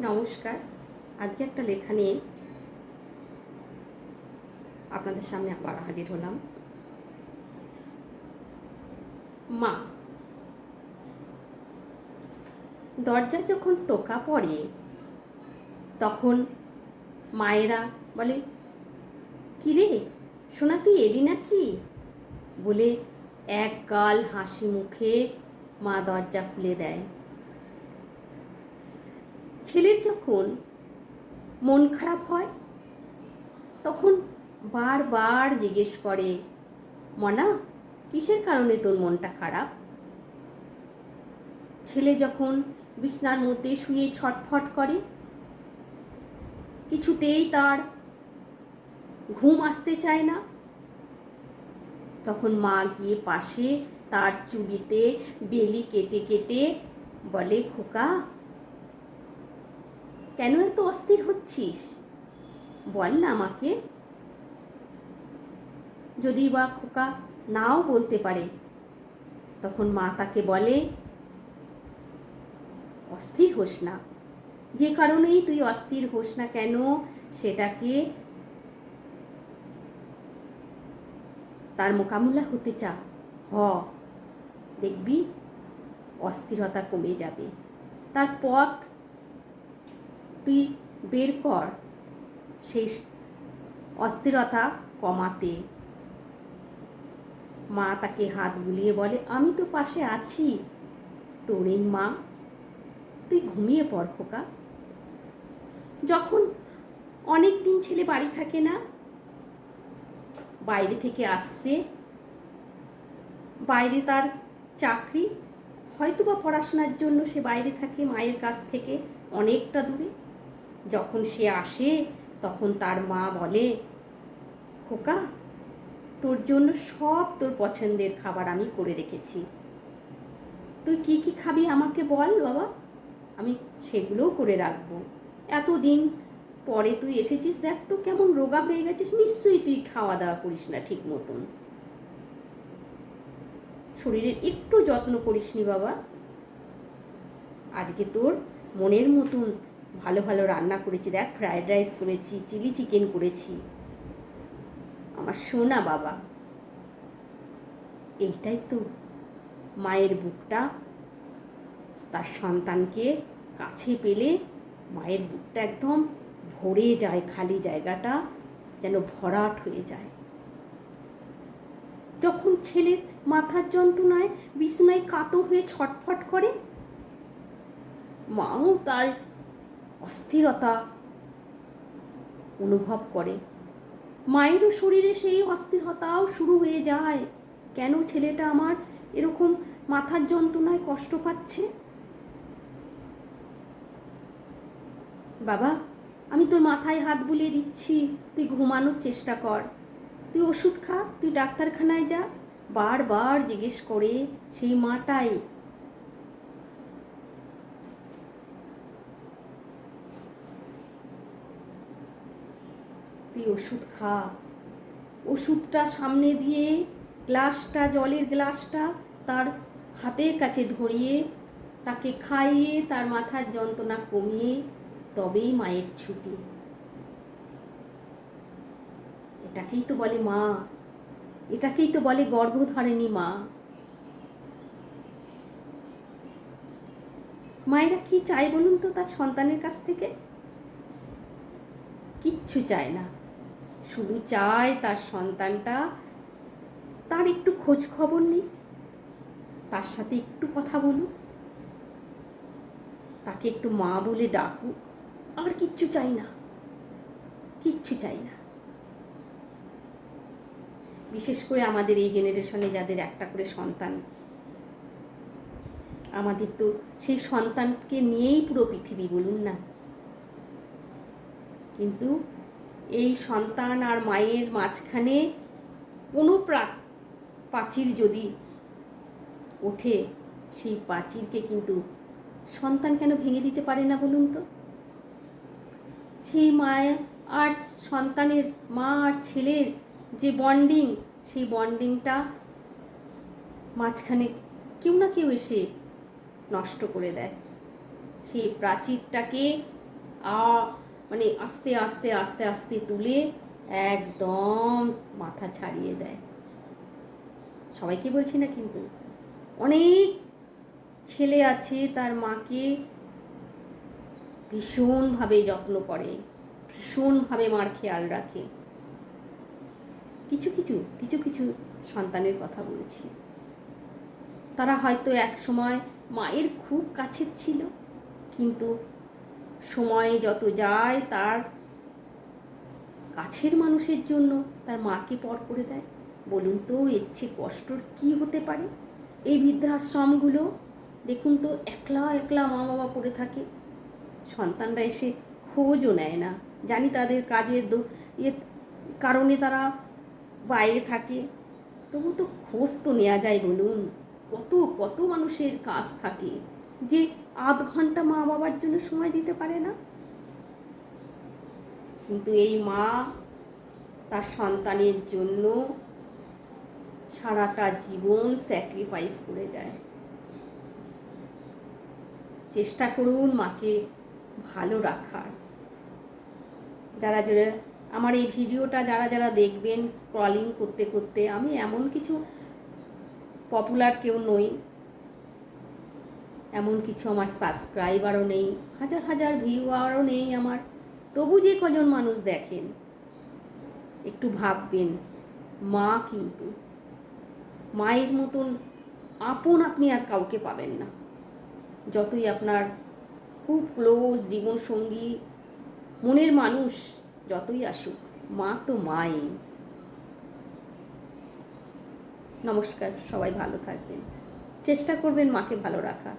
নমস্কার। আজকে একটা লেখা নিয়ে আপনাদের সামনে আবার হাজির হলাম। মা। দরজায় যখন টোকা পড়ে তখন মায়েরা বলে, কী রে সোনা, তুই এলি নাকি? বলে এক গাল হাসি মুখে মা দরজা খুলে দেয়। ছেলের যখন মন খারাপ হয় তখন বারবার জিজ্ঞেস করে, মনা, কিসের কারণে তোর মনটা খারাপ? ছেলে যখন বিছনার মধ্যে শুয়ে ছটফট করে, কিছুতেই তার ঘুম আসতে চায় না, তখন মা গিয়ে পাশে তার চুড়িতে বেলি কেটে কেটে বলে, খোকা, কেন এত অস্থির হচ্ছিস? বল না আমাকে। যদি বা খোকা নাও বলতে পারে, তখন মা তাকে বলে, অস্থির হোস না, যে কারণেই তুই অস্থির হোস না কেন, সেটাকে তার মোকাবিলা হতে চা, দেখবি অস্থিরতা কমে যাবে। তার পথ তুই বের কর সেই অস্থিরতা কমাতে। মা তাকে হাত বুলিয়ে বলে, আমি তো পাশে আছি, তোর এই মা, তুই ঘুমিয়ে পড় খোকা। যখন অনেক দিন ছেলে বাড়ি থাকে না, বাইরে থেকে আসছে, বাইরে তার চাকরি, হয়তো বা পড়াশোনার জন্য সে বাইরে থাকে মায়ের কাছ থেকে অনেকটা দূরে। যখন সে আসে তখন তার মা বলে, খোকা, তোর জন্য সব তোর পছন্দের খাবার আমি করে রেখেছি, তুই কি কি খাবি আমাকে বল বাবা, আমি সেগুলোও করে রাখবো। এতদিন পরে তুই এসেছিস, দেখ তো কেমন রোগা হয়ে গেছিস, নিশ্চয়ই তুই খাওয়া দাওয়া করিস না ঠিক মতন, শরীরের একটু যত্ন করিসনি বাবা। আজকে তোর মনের মতন ভালো ভালো রান্না করেছি, দেখ ফ্রায়েড রাইস করেছি, চিলি চিকেন করেছি, আমার সোনা বাবা। এইটাই তো মায়ের বুকটা তার সন্তানকে কাছে পেলে মায়ের বুকটা একদম ভরে যায়, খালি জায়গাটা যেন ভরাট হয়ে যায়। যখন ছেলের মাথার যন্ত্রণায় বিছানায় কাতর হয়ে ছটফট করে, মাও তার অস্থিরতা অনুভব করে, মায়েরও শরীরে সেই অস্থিরতাও শুরু হয়ে যায়। কেন ছেলেটা আমার এরকম মাথার যন্ত্রণায় কষ্ট পাচ্ছে? বাবা, আমি তোর মাথায় হাত বুলিয়ে দিচ্ছি, তুই ঘুমানোর চেষ্টা কর, তুই ওষুধ খা, তুই ডাক্তারখানায় যা, বারবার জিজ্ঞেস করে সেই মাটাই। তুই ওষুধ খা। ওষুধটা সামনে দিয়ে গ্লাসটা, জলের গ্লাসটা তার হাতের কাছে ধরিয়ে তাকে খাইয়ে তার মাথার যন্ত্রণা কমিয়ে তবেই মায়ের ছুটি। এটাকেই তো বলে মা, এটাকেই তো বলে গর্ভধারিণী মা। মায়েরা কি চায় বলুন তো তার সন্তানের কাছ থেকে? কিচ্ছু চায় না, শুধু চায় তার সন্তানটা তার একটু খোঁজ খবর নিক, তার সাথে একটু কথা বলুক, তাকে একটু মা বলে ডাকুক, আর কিচ্ছু চাই না, কিচ্ছু চাই না। বিশেষ করে আমাদের এই জেনারেশনে যাদের একটা করে সন্তান, আমাদের তো সেই সন্তানকে নিয়েই পুরো পৃথিবী বলুন না। কিন্তু এই সন্তান আর মায়ের মাঝখানে কোনো প্রাচীর যদি ওঠে, সেই প্রাচীরকে কিন্তু সন্তান কেন ভেঙে দিতে পারে না বলুন তো? সেই মায়ের আর সন্তানের, মা আর ছেলের যে বন্ডিং, সেই বন্ডিংটা মাঝখানে কেউ না কেউ এসে নষ্ট করে দেয়। সেই প্রাচীরটাকে মানে আস্তে আস্তে আস্তে আস্তে তুলে একদম মাথা ছাড়িয়ে দেয়। সবাইকে বলছি না কিন্তু, অনেক ছেলে আছে তার মাকে ভীষণভাবে যত্ন করে, ভীষণভাবে মার খেয়াল রাখে। কিছু কিছু কিছু কিছু সন্তানের কথা বলছি, তারা হয়তো এক সময় মায়ের খুব কাছের ছিল, কিন্তু সময় যত যায় তার কাছের মানুষের জন্য তার মাকে পর করে দেয়। বলুন তো এর চেয়ে কষ্টর কী হতে পারে? এই বৃদ্ধাশ্রমগুলো দেখুন তো, একলা একলা মা বাবা পড়ে থাকে, সন্তানরা এসে খোঁজও নেয় না। জানি তাদের কাজের কারণে তারা বাইরে থাকে, তবু তো খোঁজ তো নেওয়া যায়। বলুন, কত কত মানুষের কাজ থাকে যে আধ ঘন্টা মা বাবার জন্য সময় দিতে পারে না। কিন্তু এই মা তার সন্তানের জন্য সারাটা জীবন স্যাক্রিফাইস করে যায়। চেষ্টা করুন মাকে ভালো রাখার। যারা যারা আমার এই ভিডিওটা যারা যারা দেখবেন স্ক্রলিং করতে করতে, আমি এমন কিছু পপুলার কেউ নই, এমন কিছু আমার সাবস্ক্রাইবারও নেই, হাজার হাজার ভিউয়ারও নেই আমার, তবু যে কজন মানুষ দেখেন একটু ভাববেন, মা কিন্তু মায়ের মতন আপন আপনি আর কাউকে পাবেন না। যতই আপনার খুব ক্লোজ জীবনসঙ্গী মনের মানুষ যতই আসুক, মা তো মাই। নমস্কার, সবাই ভালো থাকবেন, চেষ্টা করবেন মাকে ভালো রাখার।